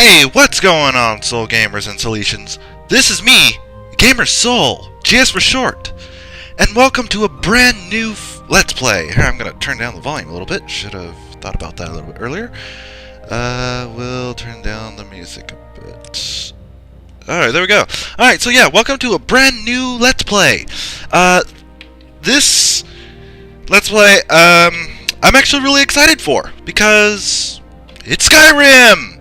Hey, what's going on, Soul Gamers and Soulitians? This is me, GamersSoul, GS for short, and welcome to a brand new Let's Play. Here, I'm going to turn down the volume a little bit. Should have thought about that a little bit earlier. We'll turn down the music a bit. Alright, there we go. Alright, so yeah, welcome to a brand new Let's Play. This Let's Play, I'm actually really excited for, because it's Skyrim!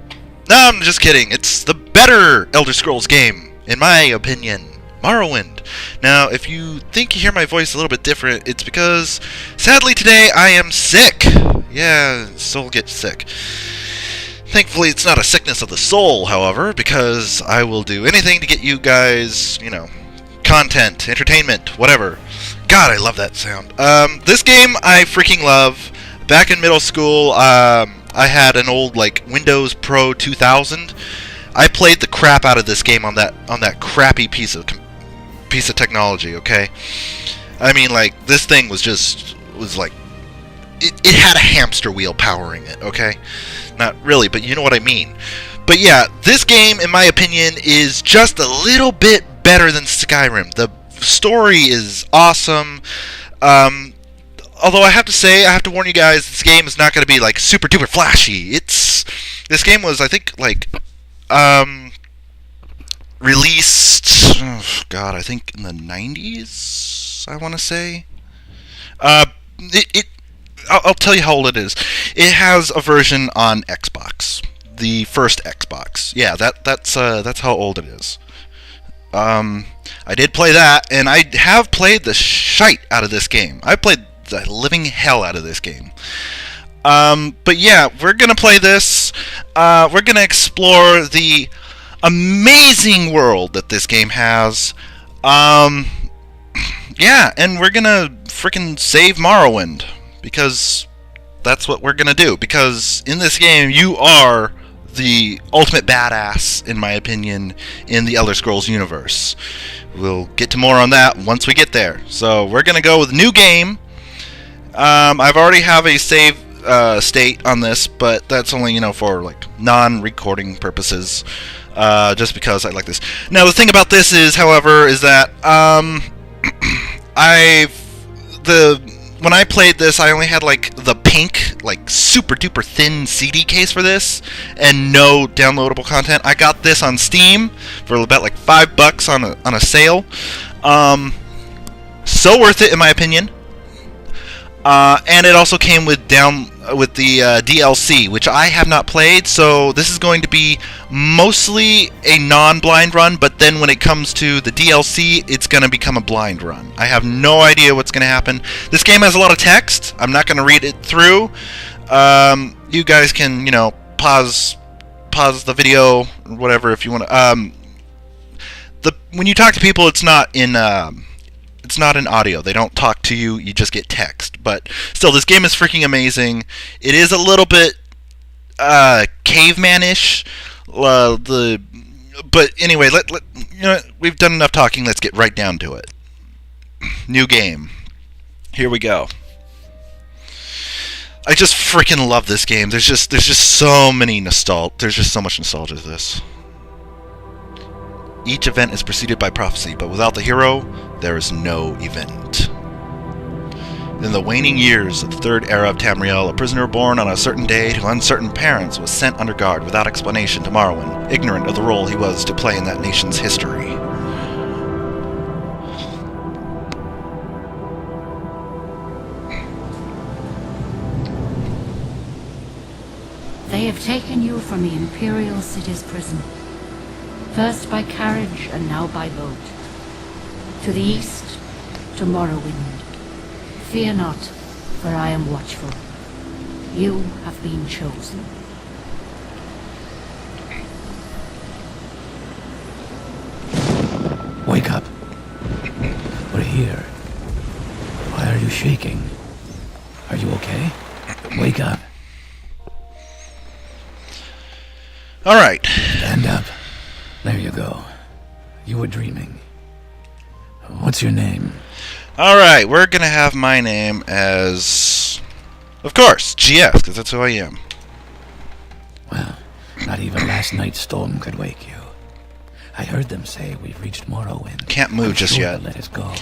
No, I'm just kidding. It's the better Elder Scrolls game, in my opinion. Morrowind. Now, if you think you hear my voice a little bit different, it's because, sadly today, I am sick. Yeah, soul gets sick. Thankfully, it's not a sickness of the soul, however, because I will do anything to get you guys, you know, content, entertainment, whatever. God, I love that sound. This game I freaking love. Back in middle school, I had an old like Windows Pro 2000. I played the crap out of this game on that crappy piece of technology. Okay, I mean, like, this thing was like it had a hamster wheel powering it. Okay, not really, but you know what I mean. But yeah, this game, in my opinion, is just a little bit better than Skyrim. The story is awesome. Although I have to warn you guys, this game is not going to be like super duper flashy. This game was, I think, like released. Oh God, I think in the 90s. I want to say. I'll tell you how old it is. It has a version on Xbox, the first Xbox. Yeah, that's how old it is. I did play that, and I have played the shite out of this game. I played the living hell out of this game. But yeah, we're gonna play this. We're gonna explore the amazing world that this game has. Yeah, and we're gonna freaking save Morrowind, because that's what we're gonna do. Because in this game, you are the ultimate badass, in my opinion, in the Elder Scrolls universe. We'll get to more on that once we get there. So we're gonna go with new game. I've already have a save state on this, but that's only, you know, for like non-recording purposes, just because I like this. Now the thing about this is, however, is that when I played this, I only had like the pink, like super duper thin CD case for this, and no downloadable content. I got this on Steam for about like $5 on a sale. So worth it, in my opinion. And it also came with the DLC, which I have not played, so this is going to be mostly a non-blind run, but then when it comes to the DLC, it's going to become a blind run. I have no idea what's going to happen. This game has a lot of text. I'm not going to read it through. You guys can, you know, pause the video, or whatever, if you want to. When you talk to people, it's not in audio. They don't talk to you. You just get text. But still, this game is freaking amazing. It is a little bit caveman-ish. But anyway, you know, we've done enough talking. Let's get right down to it. New game. Here we go. I just freaking love this game. There's just so many There's just so much nostalgia to this. Each event is preceded by prophecy, but without the hero, there is no event. In the waning years of the Third Era of Tamriel, a prisoner born on a certain day to uncertain parents was sent under guard without explanation to Morrowind, ignorant of the role he was to play in that nation's history. They have taken you from the Imperial City's prison. First by carriage and now by boat. To the east, to Morrowind. Fear not, for I am watchful. You have been chosen. Wake up. We're here. Why are you shaking? Are you okay? Wake up. Alright. Stand up. There you go. You were dreaming. What's your name? Alright, we're gonna have my name as, of course, GS, because that's who I am. Well, Not even last night's storm could wake you. I heard them say we've reached Morrowind. Can't move I'm just sure yet. they'll let us go.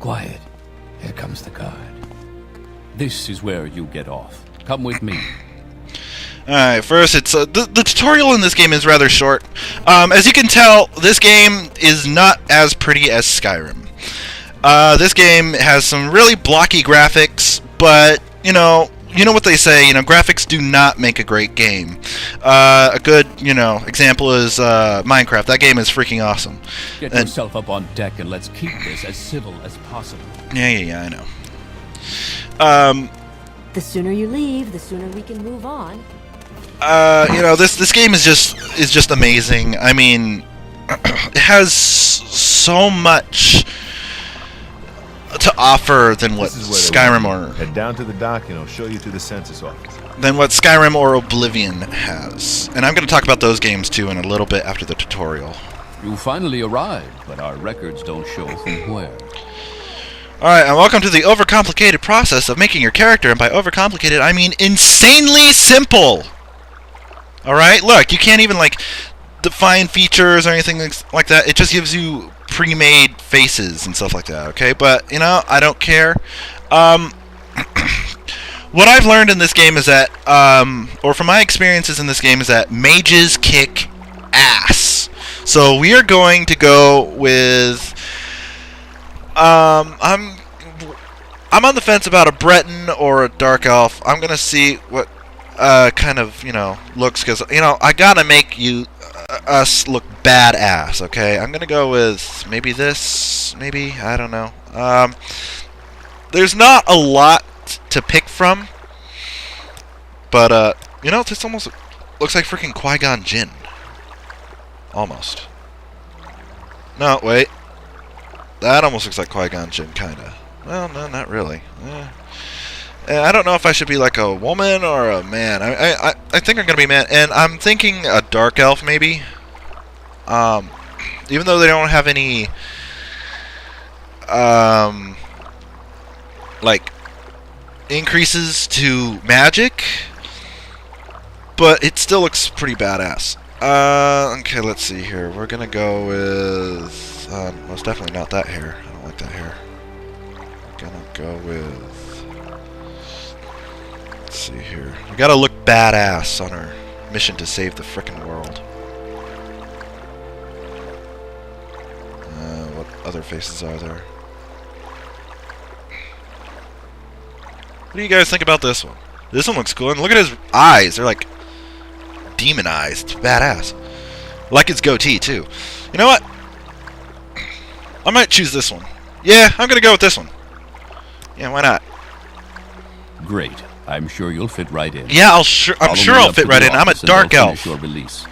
Quiet. Here comes the guard. This is where you get off. Come with me. Alright, first, it's the tutorial in this game is rather short. As you can tell, this game is not as pretty as Skyrim. This game has some really blocky graphics, but, you know what they say, graphics do not make a great game. A good, example is Minecraft. That game is freaking awesome. Get yourself up on deck and let's keep this as civil as possible. Yeah, I know. The sooner you leave, the sooner we can move on. This game is just amazing. I mean, it has so much to offer than what Skyrim or head down to the dock and I'll show you to the census office. Than what Skyrim or Oblivion has. And I'm going to talk about those games too in a little bit after the tutorial. You finally arrived, but our records don't show from where. Alright, and welcome to the overcomplicated process of making your character, and by overcomplicated I mean insanely simple! Alright, look, you can't even define features or anything like that. It just gives you pre-made faces and stuff like that, okay? But, I don't care. What I've learned in this game is that, or from my experiences in this game, is that mages kick ass. So we are going to go with... I'm on the fence about a Breton or a Dark Elf. I'm gonna see what kind of looks, because I gotta make us look badass. Okay, I'm gonna go with maybe this. Maybe, I don't know. There's not a lot to pick from, but this almost looks like freaking Qui-Gon Jinn. Almost. No, wait. That almost looks like Qui-Gon Jinn, kinda. Well, no, not really. I don't know if I should be like a woman or a man. I think I'm gonna be a man, and I'm thinking a Dark Elf, maybe. Even though they don't have any, increases to magic, but it still looks pretty badass. Okay, let's see here. We're gonna go with... most definitely not that hair. I don't like that hair. I'm gonna go with... Let's see here. We gotta look badass on our mission to save the frickin' world. What other faces are there? What do you guys think about this one? This one looks cool, and look at his eyes. They're like demon eyes. It's badass. I like his goatee, too. You know what? I might choose this one. Yeah, I'm gonna go with this one. Yeah, why not? Great. I'm sure you'll fit right in. Yeah, I'm sure I'll fit right in. I'm a Dark Elf. Your release.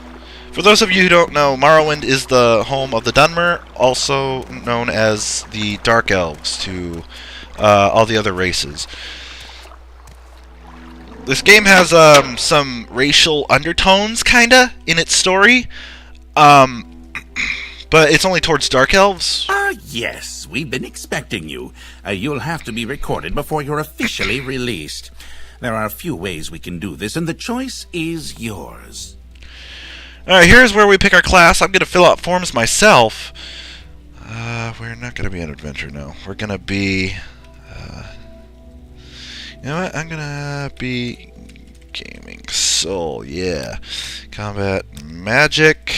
For those of you who don't know, Morrowind is the home of the Dunmer, also known as the Dark Elves to all the other races. This game has some racial undertones, kinda, in its story. But it's only towards Dark Elves. Yes, we've been expecting you. You'll have to be recorded before you're officially released. There are a few ways we can do this, and the choice is yours. Alright, here's where we pick our class. I'm going to fill out forms myself. We're not going to be an adventure, no. We're going to be... you know what? I'm going to be... Gaming Soul, yeah. Combat Magic...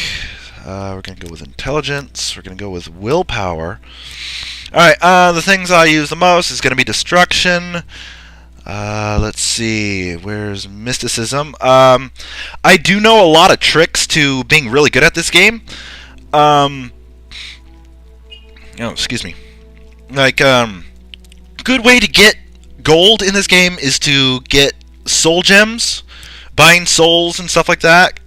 we're going to go with intelligence. We're going to go with willpower. Alright, the things I use the most is going to be destruction. Let's see. Where's mysticism? I do know a lot of tricks to being really good at this game. Oh, excuse me. Good way to get gold in this game is to get soul gems, buying souls and stuff like that.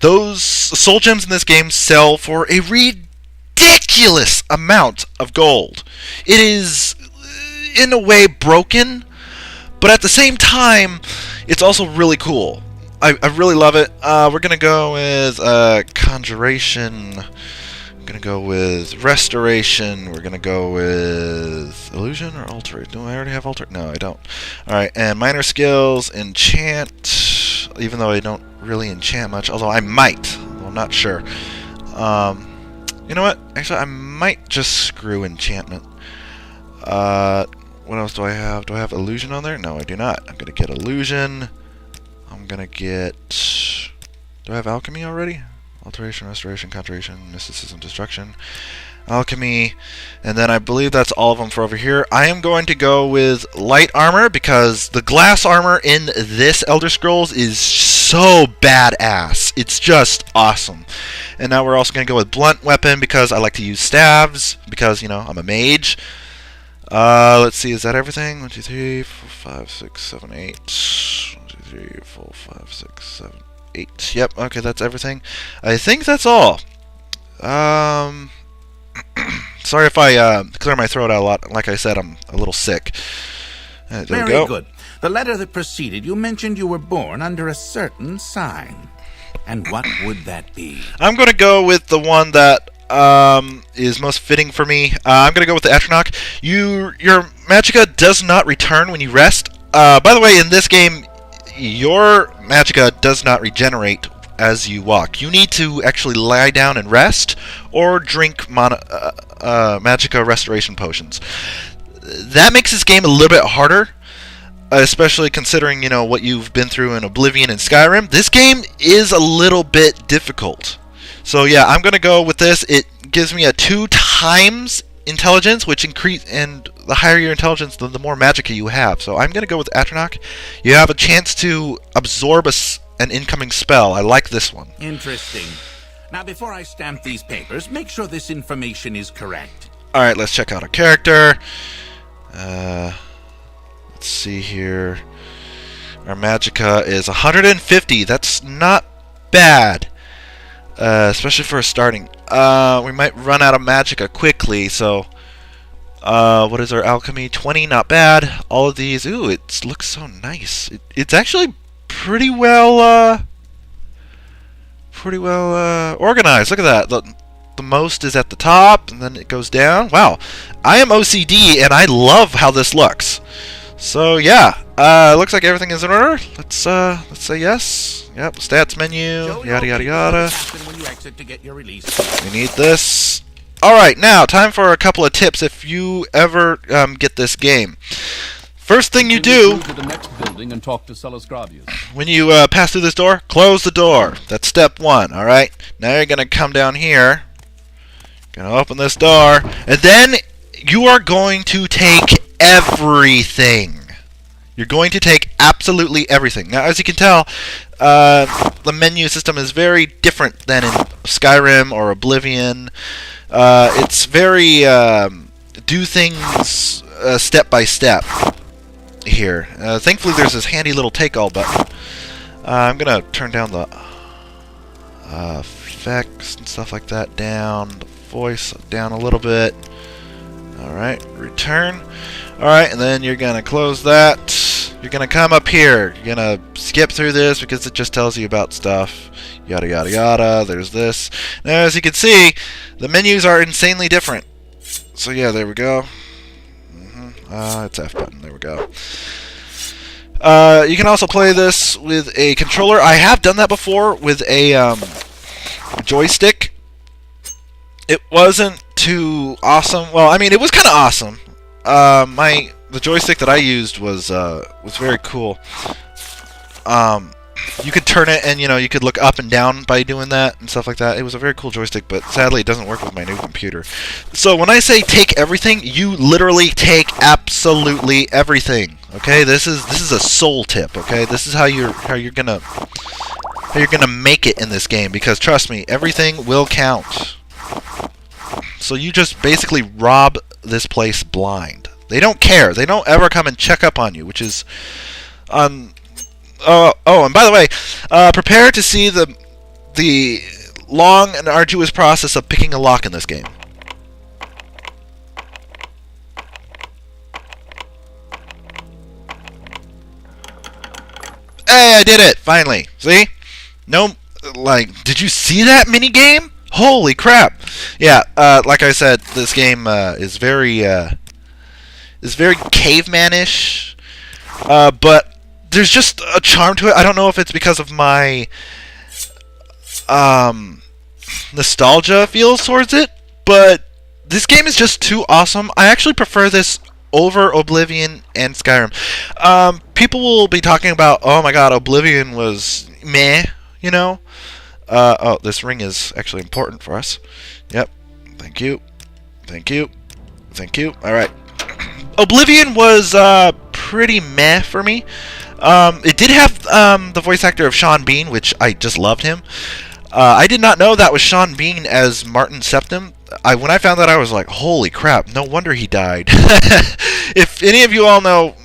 Those soul gems in this game sell for a ridiculous amount of gold. It is, in a way, broken, but at the same time, it's also really cool. I really love it. We're going to go with Conjuration gonna go with restoration. We're gonna go with illusion or alter. Do I already have alter? No, I don't. Alright, and minor skills, enchant, even though I don't really enchant much, although I might. I'm not sure. You know what? Actually, I might just screw enchantment. What else do I have? Do I have illusion on there? No, I do not. I'm gonna get illusion. I'm gonna get... Do I have alchemy already? Alteration, restoration, conjuration, mysticism, destruction, alchemy, and then I believe that's all of them for over here. I am going to go with light armor because the glass armor in this Elder Scrolls is so badass. It's just awesome. And now we're also going to go with blunt weapon because I like to use staves because, you know, I'm a mage. Let's see, is that everything? 1, 2, 3, 4, 5, 6, 7, 8. 1, 2, 3, 4, 5, 6, 7, 8. Yep, okay, that's everything. I think that's all. Sorry if I clear my throat out a lot. Like I said, I'm a little sick. There we Very go. good. The letter that preceded, you mentioned you were born under a certain sign. And what would that be? I'm going to go with the one that is most fitting for me. I'm going to go with the Atronach. Your magicka does not return when you rest. By the way, in this game, your magicka does not regenerate as you walk. You need to actually lie down and rest or drink magicka restoration potions. That makes this game a little bit harder, especially considering, you know, what you've been through in Oblivion and Skyrim. This game is a little bit difficult. So yeah, I'm going to go with this. It gives me a 2 times intelligence, which increase, and the higher your intelligence, the more magicka you have. So I'm going to go with Atronach. You have a chance to absorb an incoming spell. I like this one. Interesting. Now, before I stamp these papers, make sure this information is correct. Alright, let's check out our character. Let's see here. Our magicka is 150. That's not bad. Especially for a starting. We might run out of magicka quickly, so... what is our alchemy? 20, not bad. All of these... Ooh, it looks so nice. It's actually pretty well organized. Look at that. The most is at the top, and then it goes down. Wow. I am OCD, and I love how this looks. So, yeah. Looks like everything is in order. Let's say yes. Yep, stats menu, yada yada yada. When you exit to get your release. We need this. Alright, now, time for a couple of tips if you ever get this game. First thing you do, to the next building and talk to Celisgravius. when you pass through this door, close the door. That's step 1, alright? Now you're going to come down here, going to open this door, and then you are going to take everything. You're going to take absolutely everything. Now, as you can tell, the menu system is very different than in Skyrim or Oblivion. It's very do things step by step here. Thankfully, there's this handy little take-all button. I'm going to turn down the effects and stuff like that down. The voice down a little bit. Alright, return. Alright, and then you're going to close that. You're going to come up here. You're going to skip through this because it just tells you about stuff. Yada, yada, yada. There's this. Now, as you can see, the menus are insanely different. So, yeah, there we go. It's F button. There we go. You can also play this with a controller. I have done that before with a joystick. It wasn't too awesome. Well, I mean, it was kind of awesome. The joystick that I used was very cool. You could turn it, and you could look up and down by doing that and stuff like that. It was a very cool joystick, but sadly, it doesn't work with my new computer. So when I say take everything, you literally take absolutely everything. Okay, this is a soul tip. Okay, this is how you're gonna make it in this game, because trust me, everything will count. So you just basically rob this place blind. They don't care. They don't ever come and check up on you, which is and by the way, prepare to see the long and arduous process of picking a lock in this game. Hey, I did it! Finally. See? No, did you see that mini game? Holy crap! Yeah, like I said, this game is very cavemanish, but there's just a charm to it. I don't know if it's because of my nostalgia feels towards it, but this game is just too awesome. I actually prefer this over Oblivion and Skyrim. People will be talking about, oh my god, Oblivion was meh, you know? Oh, this ring is actually important for us. Yep. Thank you. Thank you. Thank you. Alright. Oblivion was pretty meh for me. It did have the voice actor of Sean Bean, which I just loved him. I did not know that was Sean Bean as Martin Septim. When I found that, I was like, holy crap, no wonder he died. If any of you all know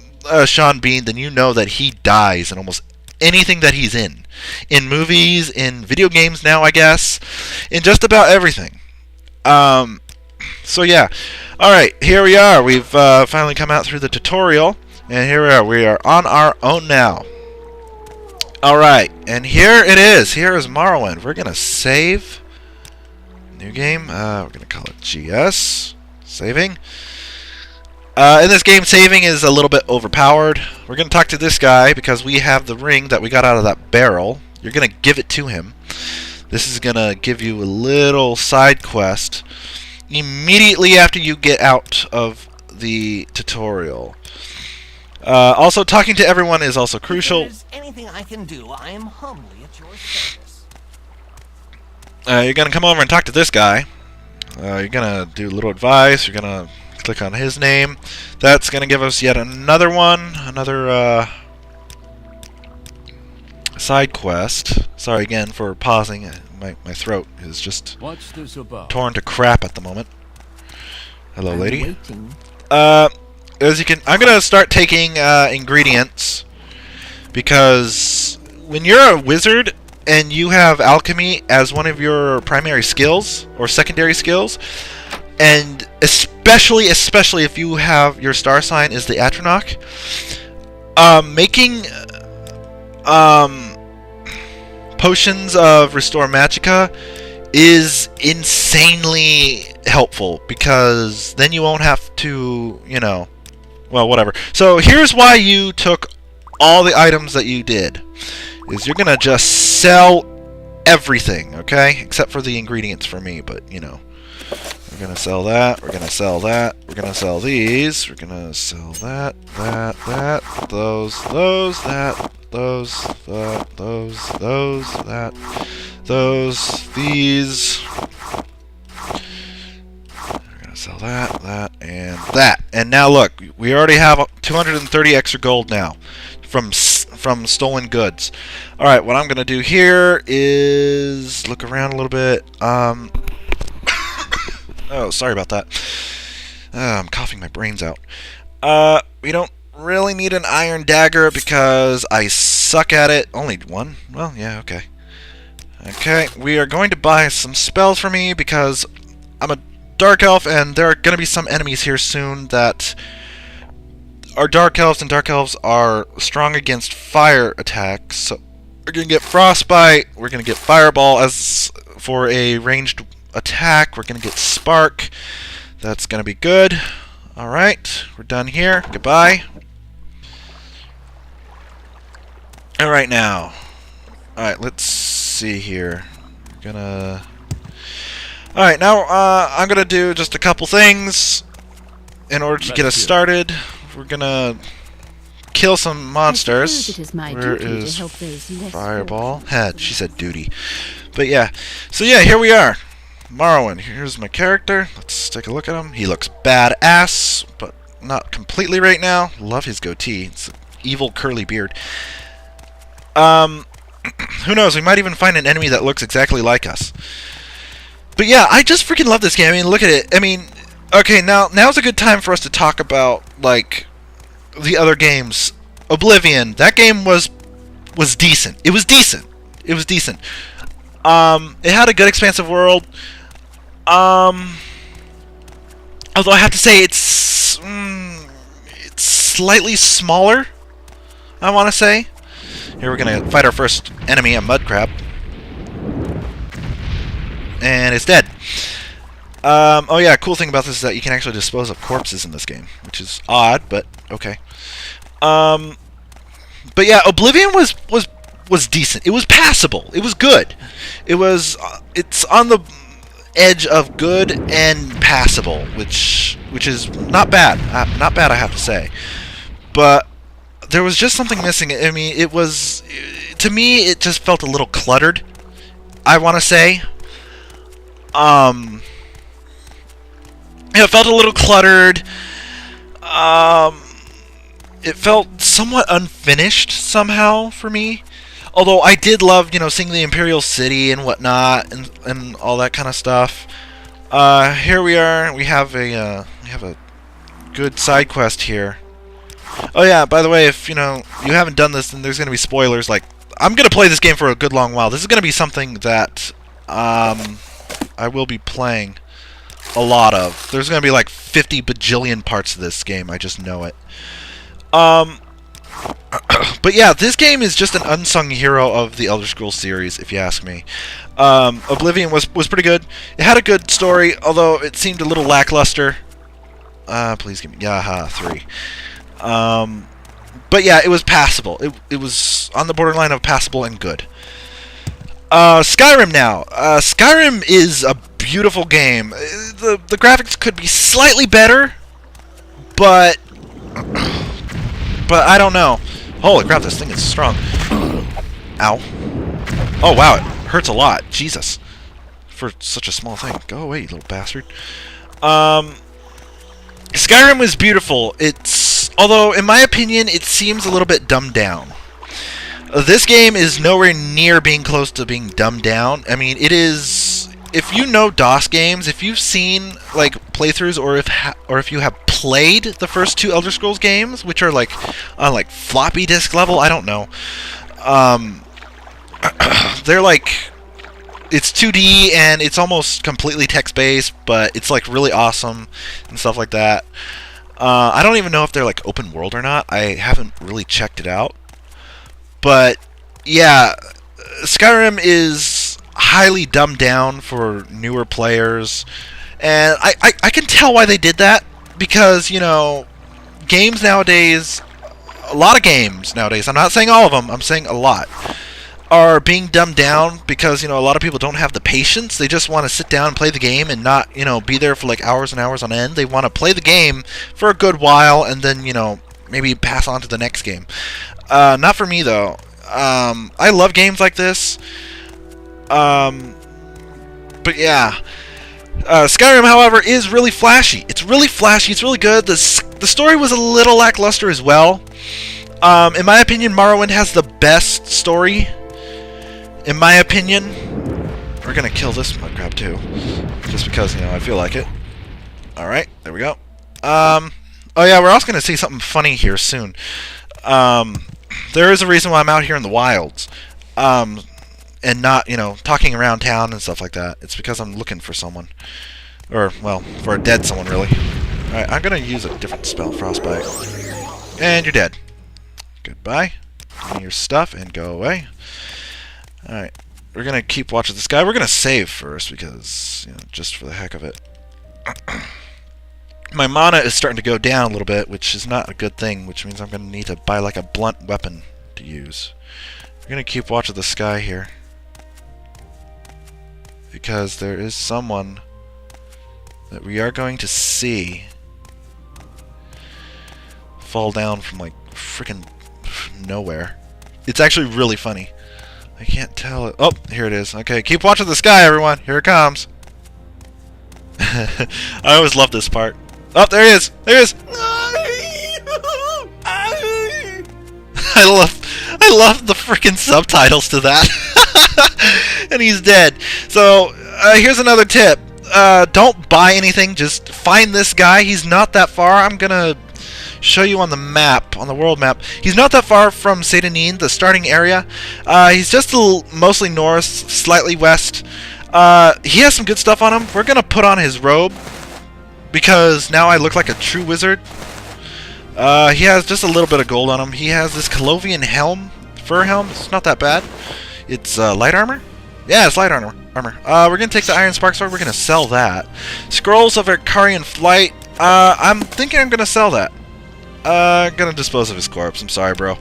Sean Bean, then you know that he dies in almost anything that he's in. In movies, in video games now, I guess. In just about everything. So yeah. Alright, here we are. We've finally come out through the tutorial. And here we are. We are on our own now. Alright, and here it is. Here is Morrowind. We're going to save. New game. We're going to call it GS. Saving. In this game, saving is a little bit overpowered. We're going to talk to this guy because we have the ring that we got out of that barrel. You're going to give it to him. This is going to give you a little side quest immediately after you get out of the tutorial. Also, talking to everyone is also crucial. If there's anything I can do, I am humbly at your service. You're going to come over and talk to this guy. You're going to do a little advice. You're going to click on his name. That's going to give us yet another one. Another side quest. Sorry again for pausing. My throat is just What's this about? torn to crap at the moment. Hello, I'm lady. waiting. As you can, I'm gonna start taking ingredients because when you're a wizard and you have alchemy as one of your primary skills or secondary skills, and especially if you have your star sign is the Atronach, making potions of Restore Magicka is insanely helpful because then you won't have to, you know, well, whatever. So here's why you took all the items that you did. Is you're gonna just sell everything, okay? Except for the ingredients for me, but you know. We're gonna sell that, we're gonna sell that, we're gonna sell these, we're gonna sell that, those, these. We're gonna sell that, and that. And now look, we already have 230 extra gold now from stolen goods. All right, what I'm gonna do here is look around a little bit. Oh, sorry about that. I'm coughing my brains out. We don't really need an iron dagger because I suck at it. Only one? Well, yeah, okay. Okay, we are going to buy some spells for me because I'm a dark elf and there are going to be some enemies here soon that are dark elves, and dark elves are strong against fire attacks. So we're going to get frostbite, we're going to get fireball as for a ranged attack, we're going to get spark. That's going to be good. Alright, we're done here. Goodbye. Alright now. Alright, let's see here. We're gonna... Alright, now I'm gonna do just a couple things in order to get us started. We're gonna kill some monsters. It is my Where duty is to help those less Fireball? Had she said duty. But yeah. So yeah, here we are. Morrowind. Here's my character. Let's take a look at him. He looks badass, but not completely right now. Love his goatee. It's an evil curly beard. Who knows? We might even find an enemy that looks exactly like us. But yeah, I just freaking love this game. I mean, look at it. I mean, okay, now's a good time for us to talk about like the other games. Oblivion. That game was decent. It was decent. It was decent. It had a good expansive world. Although I have to say it's slightly smaller, I want to say. Here we're gonna fight our first enemy, a mud crab. and it's dead. Oh yeah, cool thing about this is that you can actually dispose of corpses in this game, which is odd, but okay. But yeah, Oblivion was decent. It was passable. It was good. It's on the edge of good and passable, which is not bad. Not bad, I have to say. But there was just something missing. I mean, to me, it just felt a little cluttered, I want to say. It felt a little cluttered. It felt somewhat unfinished somehow for me. Although I did love, seeing the Imperial City and whatnot and all that kind of stuff. Here we are. We have a good side quest here. Oh yeah, by the way, if you haven't done this, then there's going to be spoilers. Like, I'm going to play this game for a good long while. This is going to be something that I will be playing a lot of. There's going to be like 50 bajillion parts of this game. I just know it. But yeah, this game is just an unsung hero of the Elder Scrolls series, if you ask me. Oblivion was pretty good. It had a good story, although it seemed a little lackluster. Please give me 3. But yeah, it was passable. It was on the borderline of passable and good. Skyrim now. Skyrim is a beautiful game. The graphics could be slightly better, but I don't know. Holy crap, this thing is strong. Ow. Oh wow, it hurts a lot. Jesus. For such a small thing. Go away, you little bastard. Skyrim was beautiful. Although, in my opinion, it seems a little bit dumbed down. This game is nowhere near being close to being dumbed down. I mean, it is... If you know DOS games, if you've seen like playthroughs, or if you have played the first 2 Elder Scrolls games, which are like on like floppy disk level, I don't know. They're like, it's 2D and it's almost completely text-based, but it's like really awesome and stuff like that. I don't even know if they're like open world or not. I haven't really checked it out. But yeah, Skyrim is highly dumbed down for newer players, and I can tell why they did that, because games nowadays, a lot of games nowadays, I'm not saying all of them, I'm saying a lot, are being dumbed down because a lot of people don't have the patience. They just want to sit down and play the game and not be there for like hours and hours on end. They want to play the game for a good while and then maybe pass on to the next game. Not for me though. I love games like this. But yeah, Skyrim, however, is really flashy. It's really flashy. It's really good. The story was a little lackluster as well. In my opinion, Morrowind has the best story. In my opinion, we're gonna kill this mud crab too, just because I feel like it. All right, there we go. Oh yeah, we're also gonna see something funny here soon. There is a reason why I'm out here in the wilds. And not, talking around town and stuff like that. It's because I'm looking for someone. Or, well, for a dead someone, really. Alright, I'm gonna use a different spell, Frostbite. And you're dead. Goodbye. Give me your stuff and go away. Alright, we're gonna keep watching this guy. We're gonna save first, because, just for the heck of it. My mana is starting to go down a little bit, which is not a good thing, which means I'm gonna need to buy, like, a blunt weapon to use. We're gonna keep watching this guy here, because there is someone that we are going to see fall down from like freaking nowhere. It's actually really funny. I can't tell it. Oh, here it is. Okay, keep watching the sky, everyone. Here it comes. I always love this part. Oh, there he is. There he is. I love the freaking subtitles to that. And he's dead. So, here's another tip. Don't buy anything. Just find this guy. He's not that far. I'm gonna show you on the map, on the world map. He's not that far from Sedanin, the starting area. He's just mostly north, slightly west. He has some good stuff on him. We're gonna put on his robe, because now I look like a true wizard. He has just a little bit of gold on him. He has this Colovian helm, fur helm. It's not that bad. It's light armor? Yeah, it's light armor. armor. We're gonna take the Iron Spark Sword. We're gonna sell that. Scrolls of Arcarian Flight. I'm thinking I'm gonna sell that. Gonna dispose of his corpse. I'm sorry, bro.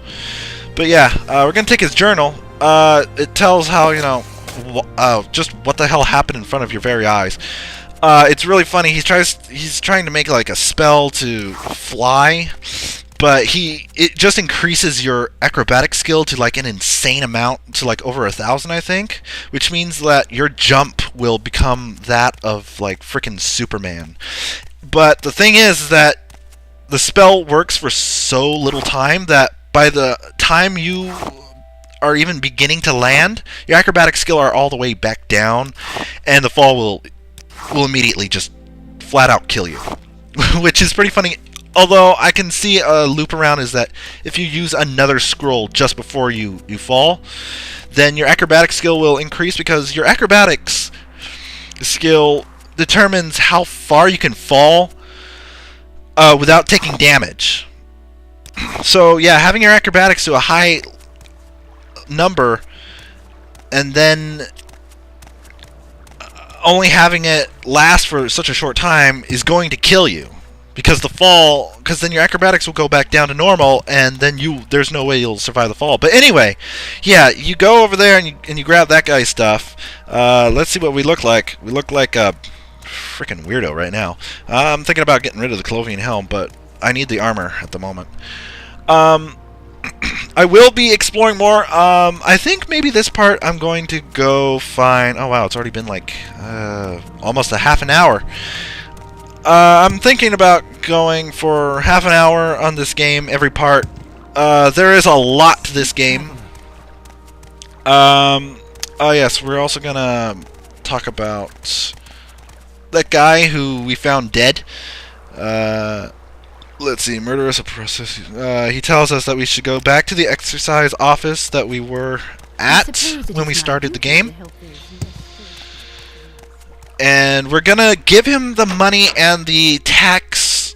But yeah, we're gonna take his journal. It tells how, you know, just what the hell happened in front of your very eyes. It's really funny. He's trying to make like a spell to fly, but it just increases your acrobatic skill to like an insane amount, to like over 1,000, I think, which means that your jump will become that of like freaking Superman. But the thing is that the spell works for so little time that by the time you are even beginning to land, your acrobatic skill are all the way back down, and the fall will immediately just flat out kill you. Which is pretty funny. Although I can see a loop around is that if you use another scroll just before you fall, then your acrobatic skill will increase, because your acrobatics skill determines how far you can fall without taking damage. So yeah, having your acrobatics to a high number and then only having it last for such a short time is going to kill you, because then your acrobatics will go back down to normal, and then there's no way you'll survive the fall. But anyway, yeah, you go over there and you grab that guy's stuff. Let's see what we look like. We look like a freaking weirdo right now. I'm thinking about getting rid of the Clovian helm, but I need the armor at the moment. I will be exploring more. I think maybe this part I'm going to go find... Oh wow, it's already been like almost a half an hour. I'm thinking about going for half an hour on this game, every part. There is a lot to this game. Oh yes, we're also gonna talk about that guy who we found dead. Let's see, murderous oppressors. He tells us that we should go back to the exercise office that we were at when we started the game. And we're gonna give him the money and the tax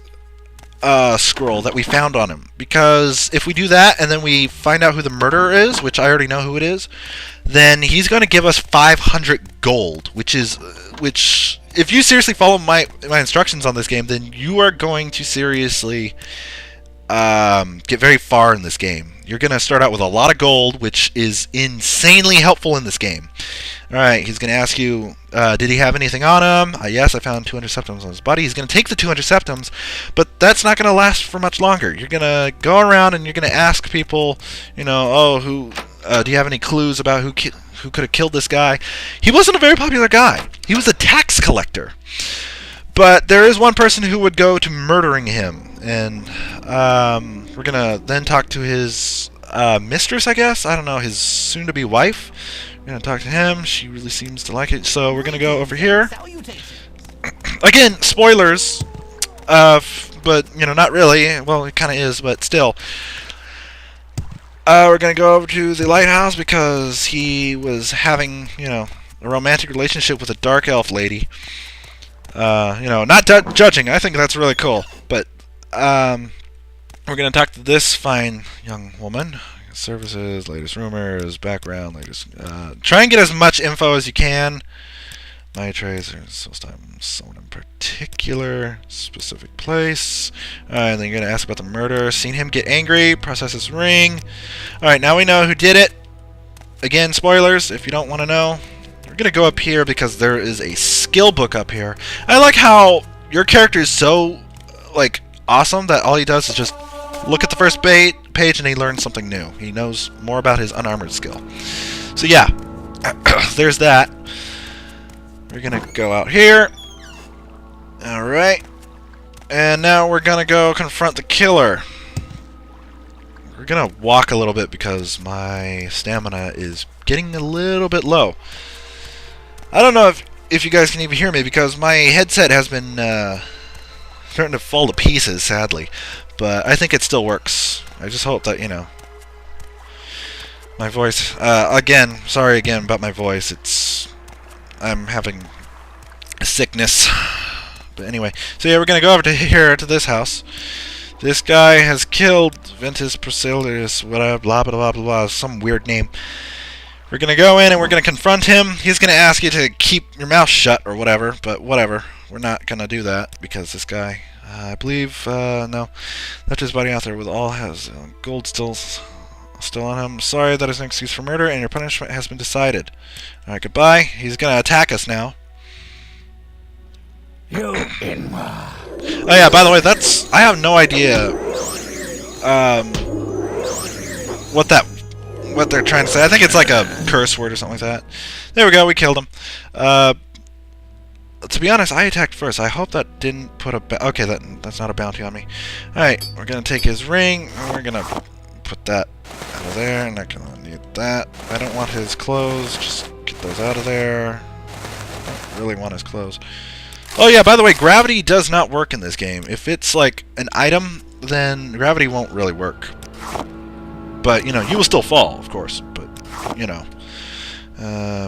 scroll that we found on him. Because if we do that and then we find out who the murderer is, which I already know who it is, then he's gonna give us 500 gold, which if you seriously follow my instructions on this game, then you are going to seriously get very far in this game. You're going to start out with a lot of gold, which is insanely helpful in this game. Alright, he's going to ask you, did he have anything on him? Yes, I found 200 septims on his body. He's going to take the 200 septims, but that's not going to last for much longer. You're going to go around and you're going to ask people, you know, oh, do you have any clues about who could have killed this guy? He wasn't a very popular guy. He was a tax collector. But there is one person who would go to murdering him. And we're going to then talk to his mistress, I guess? I don't know, his soon-to-be wife. We're going to talk to him. She really seems to like it. So we're going to go over here. Again, spoilers. But, you know, not really. Well, it kind of is, but still. We're going to go over to the lighthouse because he was having, you know, a romantic relationship with a dark elf lady. You know, not judging. I think that's really cool. But we're going to talk to this fine young woman. Services, latest rumors, background, latest... try and get as much info as you can. My tracer, someone in particular, specific place. And then you're going to ask about the murder. Seen him get angry, process his ring. Alright, now we know who did it. Again, spoilers, if you don't want to know. We're going to go up here because there is a skill book up here. I like how your character is so, like, awesome that all he does is just look at the first page and he learns something new. He knows more about his unarmored skill. So yeah, there's that. We're gonna go out here. Alright. And now we're gonna go confront the killer. We're gonna walk a little bit because my stamina is getting a little bit low. I don't know if you guys can even hear me because my headset has been starting to fall to pieces, sadly. But I think it still works. I just hope that, you know, my voice... again, sorry again about my voice. I'm having a sickness. But anyway, so yeah, we're going to go over to here, to this house. This guy has killed Ventus Procellus, whatever, blah, blah, blah, blah, blah, some weird name. We're going to go in and we're going to confront him. He's going to ask you to keep your mouth shut or whatever, but whatever. We're not going to do that because this guy, I believe, no, left his body out there with all his gold still on him. Sorry, that is an excuse for murder, and your punishment has been decided. Alright, goodbye. He's going to attack us now. Oh yeah, by the way, I have no idea what they're trying to say. I think it's like a curse word or something like that. There we go, we killed him. To be honest, I attacked first. I hope that didn't put a okay, that's not a bounty on me. Alright, we're gonna take his ring, and we're gonna put that out of there, and I'm gonna need that. I don't want his clothes, just get those out of there. I don't really want his clothes. Oh yeah, by the way, gravity does not work in this game. If it's like an item, then gravity won't really work. But, you know, you will still fall, of course. But, you know.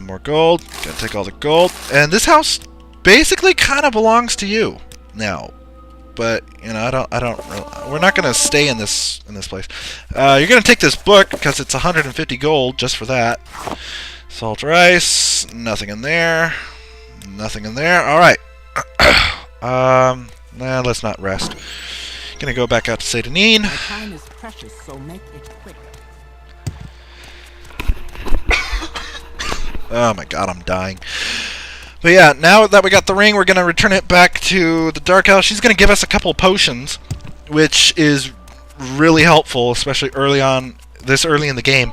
More gold. Gotta take all the gold. And this house basically kind of belongs to you now. But, you know, we're not gonna stay in this place. You're gonna take this book because it's 150 gold just for that. Salt rice. Nothing in there. Nothing in there. Alright. Nah, let's not rest. Gonna go back out to Satanine. My time is precious, so make it quick. Oh my god, I'm dying. But yeah, now that we got the ring, we're gonna return it back to the Dark House. She's gonna give us a couple potions, which is really helpful, especially early on, this early in the game.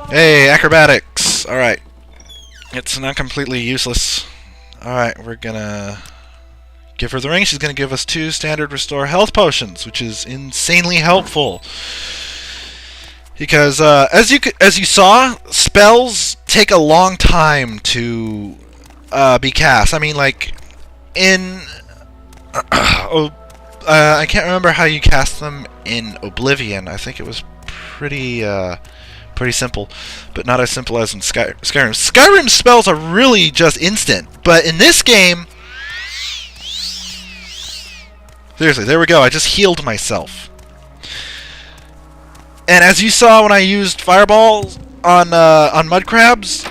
Hey, acrobatics. Alright. It's not completely useless. Alright, we're gonna give her the ring. She's gonna give us 2 standard restore health potions, which is insanely helpful. Because as you saw, spells take a long time to be cast. I mean, like in I can't remember how you cast them in Oblivion. I think it was pretty simple, but not as simple as in Skyrim. Skyrim spells are really just instant, but in this game, seriously, there we go. I just healed myself. And as you saw when I used fireballs on mud crabs,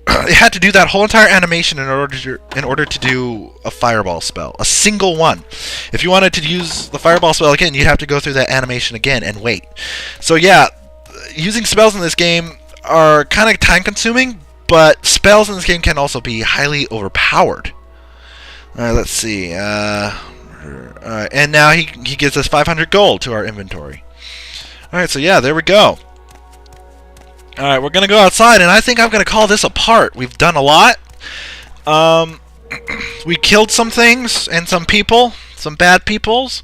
it had to do that whole entire animation in order to do a fireball spell, a single one. If you wanted to use the fireball spell again, you'd have to go through that animation again and wait. So yeah, using spells in this game are kind of time-consuming, but spells in this game can also be highly overpowered. Alright, let's see. Alright, and now he gives us 500 gold to our inventory. Alright, so yeah, there we go. Alright, we're going to go outside, and I think I'm going to call this a part. We've done a lot. We killed some things and some people, some bad peoples.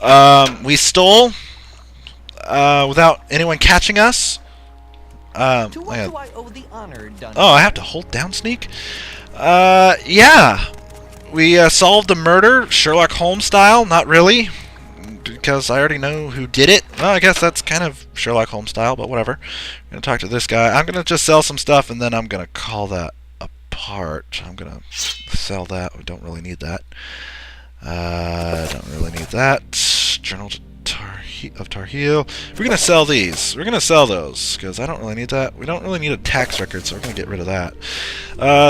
We stole without anyone catching us. To what do I owe the honor done? Oh, I have to hold down sneak? Yeah. We solved a murder, Sherlock Holmes style. Not really, because I already know who did it. Well, I guess that's kind of Sherlock Holmes style, but whatever. I'm going to talk to this guy. I'm going to just sell some stuff, and then I'm going to call that a part. I'm going to sell that. We don't really need that. Don't really need that. Journal of Tarheel. We're going to sell these. We're going to sell those, because I don't really need that. We don't really need a tax record, so we're going to get rid of that.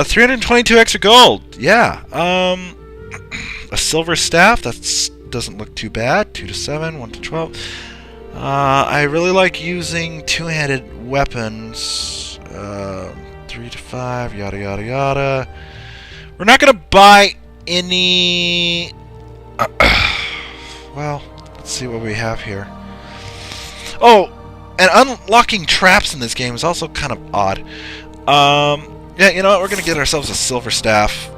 322 extra gold. Yeah. A silver staff. That's doesn't look too bad. 2 to 7, 1 to 12. I really like using two-handed weapons. 3 to 5, yada yada yada. We're not gonna buy any. Well, let's see what we have here. Oh, and unlocking traps in this game is also kind of odd. Yeah, you know what? We're gonna get ourselves a silver staff.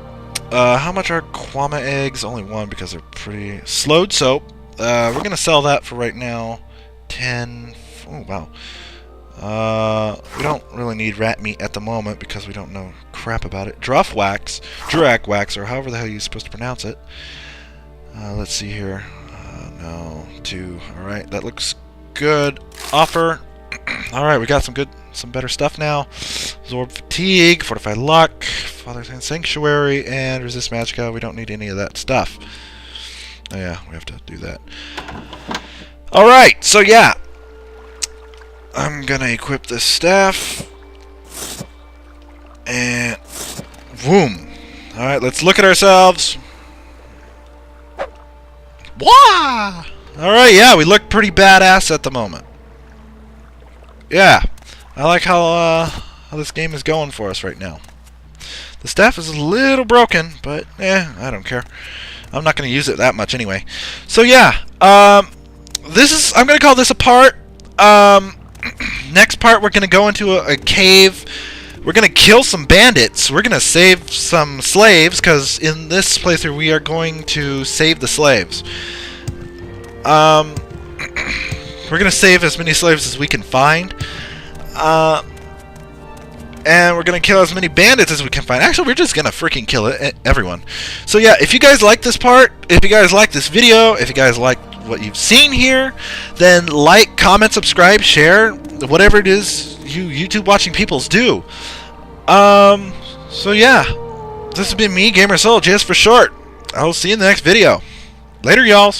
How much are Kwama eggs? Only 1 because they're pretty... Slowed soap. We're going to sell that for right now. 10... Oh, wow. We don't really need rat meat at the moment because we don't know crap about it. Druff wax. Durak wax, or however the hell you're supposed to pronounce it. Let's see here. No. 2. Alright, that looks good. Offer. Alright, we got some better stuff now. Absorb fatigue, fortify luck, Father's Hand Sanctuary, and resist magicka. We don't need any of that stuff. Oh yeah, we have to do that. Alright, so yeah. I'm gonna equip this staff. And boom. Alright, let's look at ourselves. Wah! Alright, yeah, we look pretty badass at the moment. Yeah. I like how this game is going for us right now. The staff is a little broken, but I don't care. I'm not going to use it that much anyway. So yeah, I'm going to call this a part. Next part, we're going to go into a cave. We're going to kill some bandits. We're going to save some slaves, because in this playthrough we are going to save the slaves. We're going to save as many slaves as we can find. And we're going to kill as many bandits as we can find. Actually, we're just going to freaking kill everyone. So yeah, if you guys like this part, if you guys like this video, if you guys like what you've seen here, then like, comment, subscribe, share, whatever it is you YouTube watching peoples do. So yeah, this has been me, GamerSoul, just for short. I'll see you in the next video. Later, y'all.